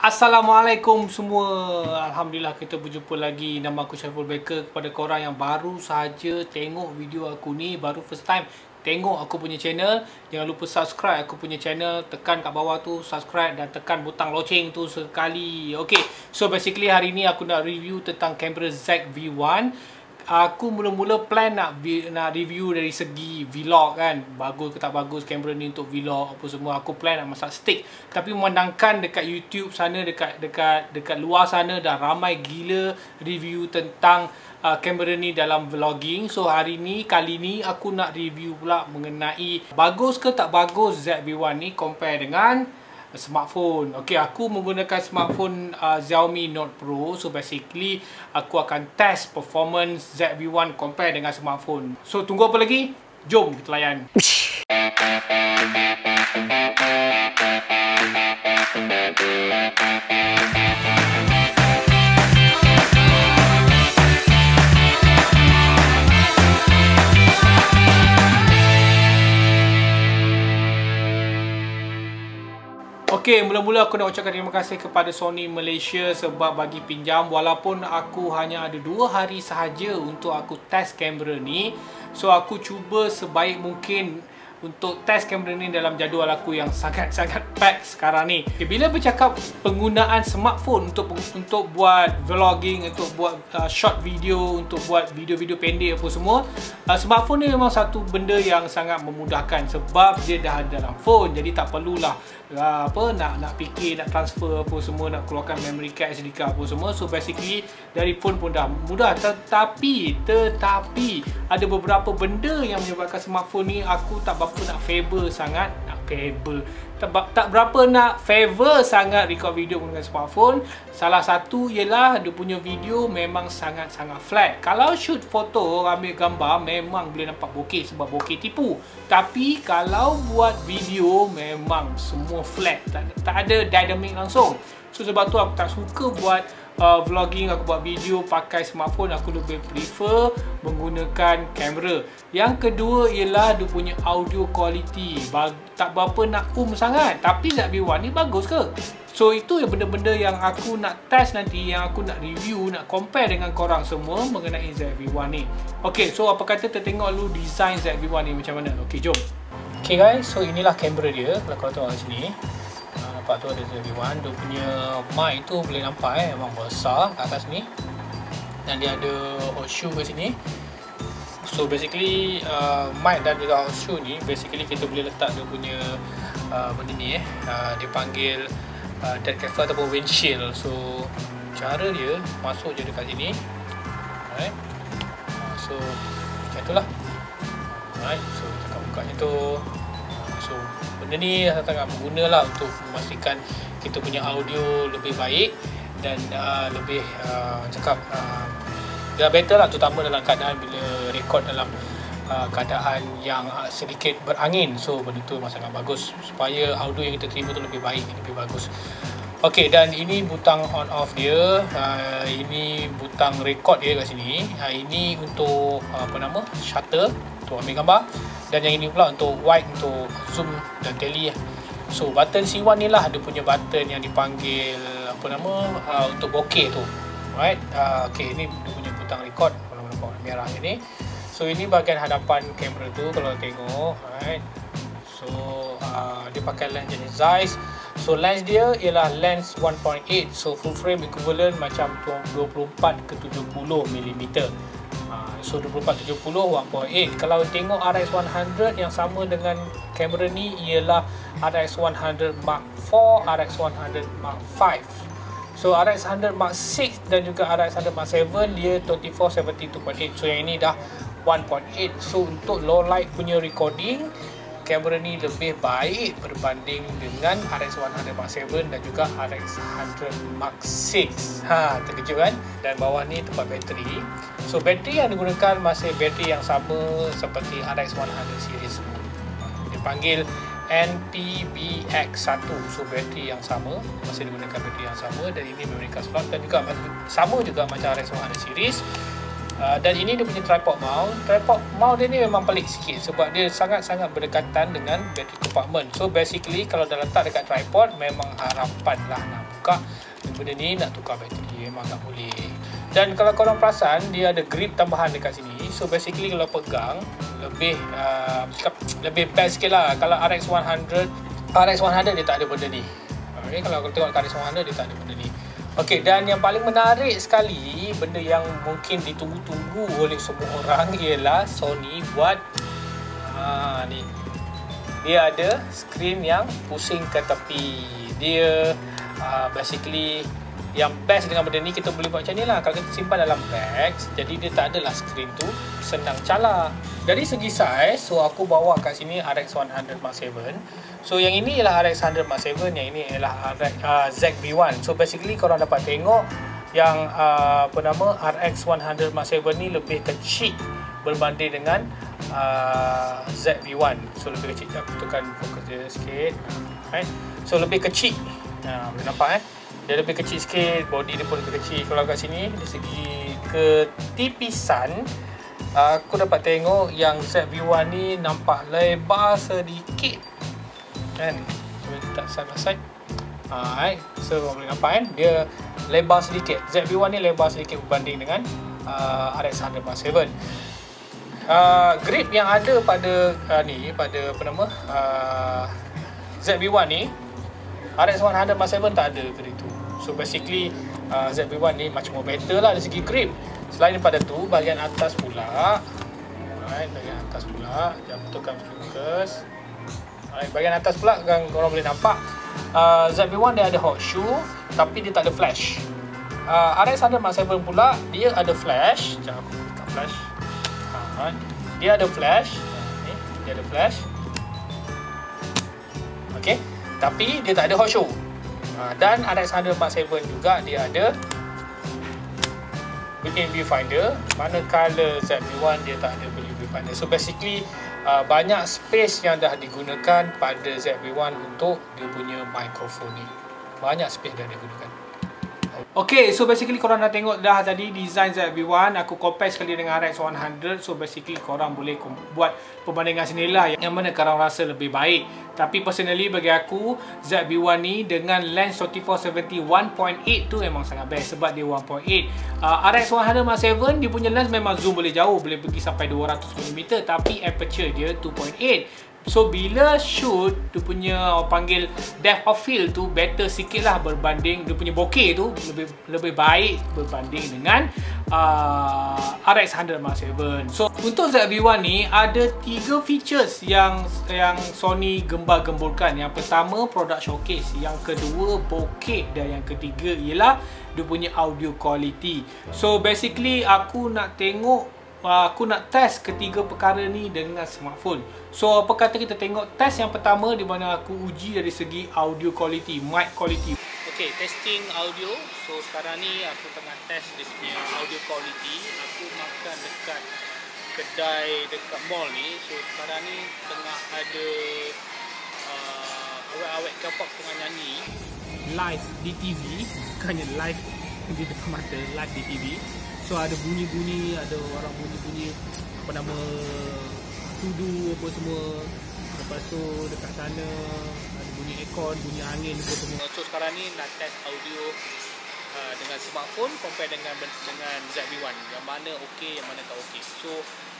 Assalamualaikum semua. Alhamdulillah kita berjumpa lagi. Nama aku Syaiful Baker. Kepada korang yang baru saja tengok video aku ni, baru first time tengok aku punya channel, jangan lupa subscribe aku punya channel. Tekan kat bawah tu subscribe dan tekan butang loceng tu sekali. Okay, so basically hari ni aku nak review tentang kamera ZV V1. Aku mula-mula plan nak review dari segi vlog kan, bagus ke tak bagus kamera ni untuk vlog apa semua. Aku plan nak masak steak, tapi memandangkan dekat YouTube sana, dekat luar sana dah ramai gila review tentang kamera ni dalam vlogging. So kali ni aku nak review pula mengenai bagus ke tak bagus ZV-1 ni compare dengan smartphone. Okay, aku menggunakan smartphone Xiaomi Note Pro. So basically aku akan test performance ZV-1 compare dengan smartphone. So tunggu apa lagi? Jom kita layan. Okey, mula-mula aku nak ucapkan terima kasih kepada Sony Malaysia sebab bagi pinjam, walaupun aku hanya ada 2 hari sahaja untuk aku test kamera ni. So aku cuba sebaik mungkin untuk test kamera ni dalam jadual aku yang sangat-sangat pack sekarang ni. Okay, bila bercakap penggunaan smartphone untuk buat vlogging, untuk buat short video, untuk buat video-video pendek apa semua, smartphone ni memang satu benda yang sangat memudahkan sebab dia dah ada dalam phone. Jadi tak perlulah nak fikir, nak transfer apa semua, nak keluarkan memory card, SD card apa semua. So basically dari phone pun dah mudah. Tetapi ada beberapa benda yang menyebabkan smartphone ni aku tak nak favor sangat, tak berapa nak favor sangat record video menggunakan smartphone. Salah satu ialah dia punya video memang sangat-sangat flat. Kalau shoot foto, ambil gambar, memang boleh nampak bokeh sebab bokeh tipu. Tapi kalau buat video memang semua flat, tak ada dynamic langsung. So sebab tu aku tak suka buat vlogging, aku buat video pakai smartphone. Aku lebih prefer menggunakan kamera. Yang kedua ialah dia punya audio quality, tak berapa nak sangat. Tapi ZV-1 ni bagus ke? So itu yang benda-benda yang aku nak test nanti, yang aku nak review, nak compare dengan korang semua mengenai ZV-1 ni. Okay, so apa kata kita tengok dulu design ZV-1 ni macam mana. Okay, jom. Okay guys, so inilah kamera dia. Kalau korang tengok kat sini, nampak tu ada ZV-1. Dia punya mic tu boleh nampak memang besar kat atas ni. Dan dia ada horseshoe kat sini. So basically mic dan juga horseshoe ni basically kita boleh letak dia punya benda ni dia panggil dead cover ataupun windshield. So cara dia masuk je dekat sini. Alright. So macam itulah. Alright. So kita buka macam tu. So benda ni sangat berguna lah untuk memastikan kita punya audio lebih baik dan lebih dia better lah, terutama dalam keadaan bila record dalam keadaan yang sedikit berangin. So benda tu memang sangat bagus supaya audio yang kita terima tu lebih baik, lebih bagus. Ok, dan ini butang on off dia, ini butang record dia kat sini, ini untuk shutter, untuk ambil gambar, dan yang ini pula untuk wide, untuk zoom dan tele. So button C1 ni lah dia punya button yang dipanggil untuk bokeh tu. Alright, ok, ini dia punya butang record, kalau nampak warna merah ni. So ini bahagian hadapan kamera tu kalau tengok. Alright, so dia pakai lens jenis Zeiss. So lens dia ialah lens 1.8, so full frame equivalent macam 24 ke 70 mm. So 24-70 1.8. Kalau tengok RX100 yang sama dengan kamera ni ialah RX100 Mark IV, RX100 Mark V. So RX100 Mark 6 dan juga RX100 Mark 7 dia 24-70 2.8. So yang ini dah 1.8. So untuk low light punya recording, kamera ni lebih baik berbanding dengan RX100 Mark 7 dan juga RX100 Mark 6. Terkejut kan? Dan bawah ni tempat bateri. So bateri yang digunakan masih bateri yang sama seperti RX100 series. Dia panggil NPBX1. So bateri yang sama, masih digunakan bateri yang sama, dan ini memory card slot dan juga sama juga macam RX100 series. Dan ini dia punya tripod mount. Tripod mount dia ni memang pelik sikit sebab dia sangat-sangat berdekatan dengan battery compartment. So basically kalau dah letak dekat tripod, memang harapan lah buka. Benda ni nak tukar bateri memang tak boleh. Dan kalau korang perasan, dia ada grip tambahan dekat sini. So basically kalau pegang lebih lebih best sikit lah. Kalau RX100 dia tak ada benda ni. Okay, kalau tengok RX100 dia tak ada benda ni. Okay, dan yang paling menarik sekali, benda yang mungkin ditunggu-tunggu oleh semua orang ialah Sony buat ni. Dia ada skrin yang pusing ke tepi. Dia basically yang best dengan benda ni, kita boleh buat macam ni lah. Kalau kita simpan dalam bag, jadi dia tak adalah skrin tu senang cala. Dari segi size, so aku bawa kat sini RX100 Mark 7. So yang ini ialah RX100 Mark 7, yang ini ialah ZV-1. So basically korang dapat tengok yang RX100 Mark 7 ni lebih kecil berbanding dengan ZV-1. So lebih kecil. Aku tekan fokus dia sikit. Right. So lebih kecil. Boleh nampak dia lebih kecil sikit, body dia pun lebih kecil. Kalau kat sini dari segi ketipisan, aku dapat tengok yang ZV-1 ni nampak lebar sedikit kan. Cuba letak side by side. So boleh nampak dia lebar sedikit. ZV-1 ni lebar sedikit berbanding dengan RX100 Mark 7. Grip yang ada pada ZV-1 ni, RX100 Mark 7 tak ada grip tu. So basically ZV-1 ni much more better lah dari segi grip. Selain daripada tu, bahagian atas pula, bahagian atas pula, jangan betulkan fokus. Bahagian atas pula korang boleh nampak ZV-1 dia ada hot shoe tapi dia tak ada flash. RX100 Mark 7 pula dia ada flash. Jangan aku buka flash. Dia ada flash. Dia ada flash. Okay, tapi dia tak ada hot shoe. Dan RX100 Mark 7 juga dia ada built-in viewfinder, manakala ZV-1 dia tak ada built-in viewfinder. So basically banyak space yang dah digunakan pada ZV-1 untuk dia punya mikrofon ni. Banyak space dah digunakan. Okay, so basically korang dah tengok dah tadi design ZV-1. Aku compare sekali dengan RX100. So basically korang boleh buat perbandingan sendirilah yang mana korang rasa lebih baik. Tapi personally bagi aku, ZV-1 ni dengan lens 3470 1.8 tu memang sangat best sebab dia 1.8. RX100 Mark 7 dia punya lens memang zoom boleh jauh, boleh pergi sampai 200mm, tapi aperture dia 2.8. So bila shoot, dia punya panggil depth of field tu better sikit lah berbanding dia punya bokeh tu lebih baik berbanding dengan RX100 Mark 7. So untuk ZV-1 ni ada 3 features yang Sony gembar-gemburkan. Yang pertama product showcase, yang kedua bokeh, dan yang ketiga ialah dia punya audio quality. So basically aku nak test ketiga perkara ni dengan smartphone. So apa kata kita tengok test yang pertama di mana aku uji dari segi audio quality, mic quality. Okay, testing audio. So sekarang ni aku tengah test dia punya audio quality. Aku makan dekat kedai dekat mall ni. So sekarang ni tengah ada awet-awet K-pop tengah nyanyi live di TV, bukannya live di depan mata, live di TV. So ada bunyi-bunyi, ada orang bunyi-bunyi tudu apa semua. Lepas tu dekat sana ada bunyi aircon, bunyi angin apa semua. So sekarang ni nak test audio dengan smartphone compare dengan ZV-1. Yang mana okey, yang mana tak okey. So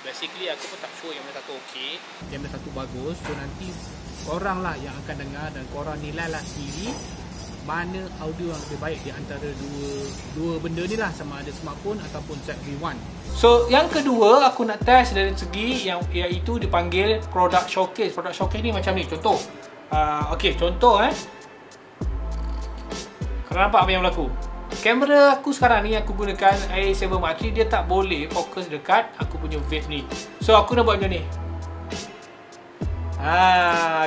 basically aku pun tak sure yang mana satu okey, yang mana satu bagus. So nanti korang lah yang akan dengar dan korang nilai lah sendiri mana audio yang lebih baik di antara dua benda ni lah, sama ada smartphone ataupun ZV-1. So yang kedua aku nak test dari segi yang iaitu dipanggil product showcase. Product showcase ni macam ni, contoh. Okey, contoh korang nampak apa yang berlaku? Kamera aku sekarang ni aku gunakan A7 Mark III, dia tak boleh fokus dekat aku punya vape ni. So aku nak buat macam ni.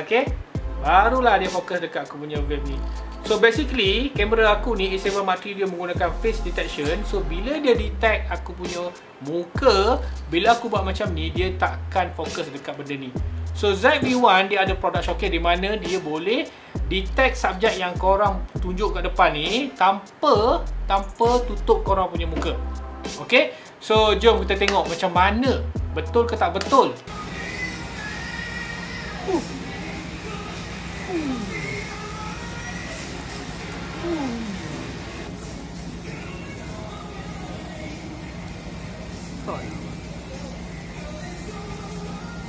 Okey. Barulah dia fokus dekat aku punya vape ni. So basically kamera aku ni A7 Mark III dia menggunakan face detection. So bila dia detect aku punya muka, bila aku buat macam ni dia takkan fokus dekat benda ni. So ZV-1 dia ada product showcase di mana dia boleh detect subjek yang korang tunjuk kat depan ni tanpa tutup korang punya muka. Okay, so jom kita tengok macam mana, betul ke tak betul.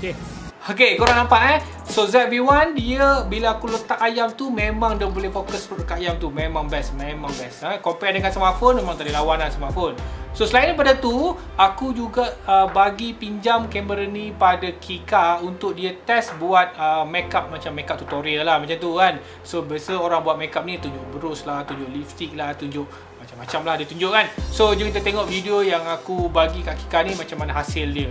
Okay, korang nampak So ZV-1 dia bila aku letak ayam tu memang dia boleh fokus dekat ayam tu. Memang best, compare dengan smartphone memang tak ada lawan lah smartphone. So selain daripada tu, aku juga bagi pinjam kamera ni pada Kika untuk dia test buat makeup, macam makeup tutorial lah macam tu kan. So biasa orang buat makeup ni tunjuk berus lah, tunjuk lipstick lah, tunjuk macam-macam lah dia tunjuk kan. So jom kita tengok video yang aku bagi kat Kika ni macam mana hasil dia.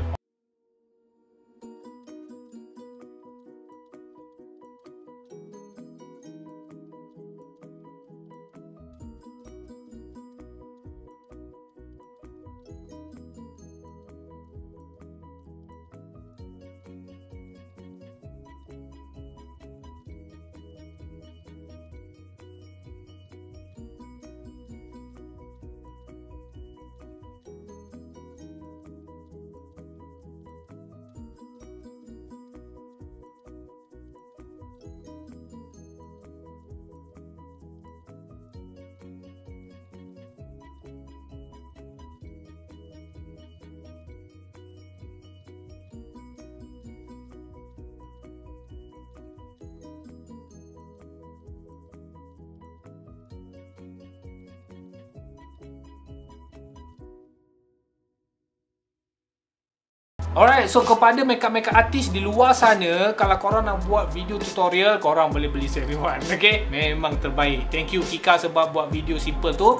Alright, so kepada makeup artis di luar sana, kalau korang nak buat video tutorial, korang boleh beli ZV-1. Okay, memang terbaik. Thank you Kika sebab buat video simple tu.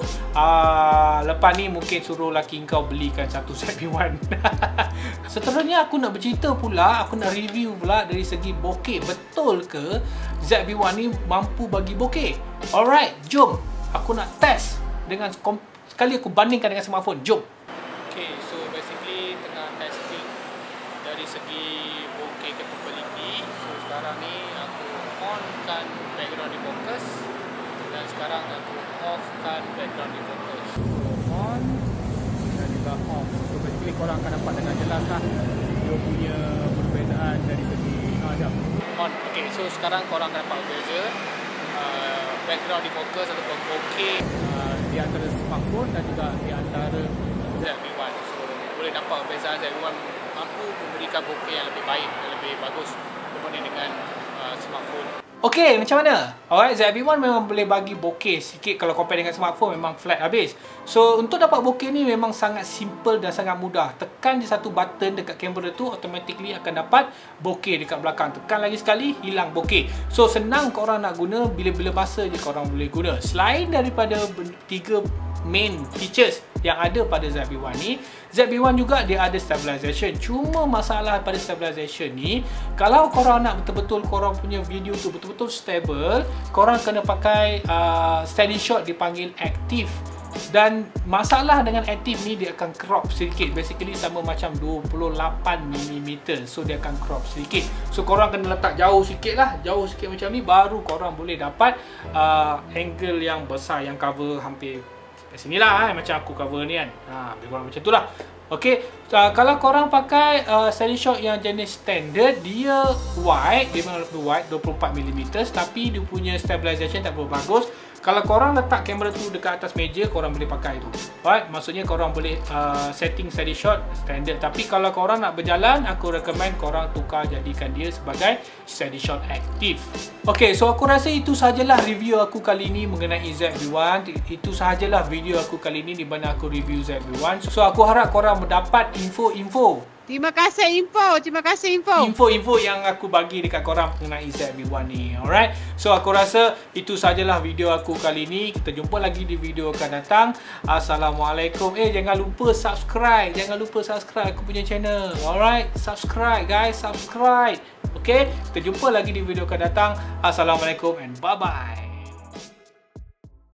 Lepas ni mungkin suruh laki kau belikan satu ZV-1. Seterusnya aku nak bercerita pula, aku nak review pula dari segi bokeh. Betul ke ZV-1 ni mampu bagi bokeh? Alright, jom. Aku nak test dengan sekali aku bandingkan dengan smartphone. Jom. Okay, so basically tengah testing dari segi bokeh capability. So sekarang ni aku onkan background defocus dan sekarang aku offkan background defocus. So on dan juga off. So basically korang akan dapat dengan jelas lah dia punya perbezaan dari segi on. Okay, so sekarang korang akan dapat berbeza background defocus ataupun bokeh di antara smartphone dan juga di antara ZV-1. So boleh nampak perbezaan ZV-1 mampu memberikan bokeh yang lebih baik dan lebih bagus berbanding dengan smartphone. Okay, macam mana? Alright, ZV-1 memang boleh bagi bokeh sikit kalau compare dengan smartphone, memang flat habis. So untuk dapat bokeh ni memang sangat simple dan sangat mudah. Tekan je satu button dekat kamera tu, automatically akan dapat bokeh dekat belakang. Tekan lagi sekali, hilang bokeh. So senang korang nak guna, bila-bila masa je korang boleh guna. Selain daripada 3 main features yang ada pada ZV-1 ni, ZV-1 juga dia ada stabilization. Cuma masalah pada stabilization ni, kalau korang nak betul-betul korang punya video tu betul-betul stable, korang kena pakai steady shot dipanggil active. Dan masalah dengan active ni, dia akan crop sedikit. Basically sama macam 28mm. So dia akan crop sedikit. So korang kena letak jauh sikit lah, jauh sikit macam ni, baru korang boleh dapat angle yang besar, yang cover hampir kat sini lah macam aku cover ni kan. Lebih kurang macam tu lah. Okay, kalau korang pakai steady shot yang jenis standard, dia wide, dia memang lebih wide 24mm, tapi dia punya stabilization tak berapa bagus. Kalau korang letak kamera tu dekat atas meja, korang boleh pakai tu. Right? Maksudnya korang boleh setting steady shot standard. Tapi kalau korang nak berjalan, aku recommend korang tukar jadikan dia sebagai steady shot active. Okay, so aku rasa itu sahajalah review aku kali ni mengenai ZV-1. Itu sahajalah video aku kali ni di mana aku review ZV-1. So aku harap korang mendapat info-info. Terima kasih info. Info-info yang aku bagi dekat korang mengenai ZV-1 ni. Alright. So aku rasa itu sajalah video aku kali ni. Kita jumpa lagi di video akan datang. Assalamualaikum. Jangan lupa subscribe. Jangan lupa subscribe aku punya channel. Alright. Subscribe guys. Subscribe. Okay. Kita jumpa lagi di video akan datang. Assalamualaikum and bye-bye.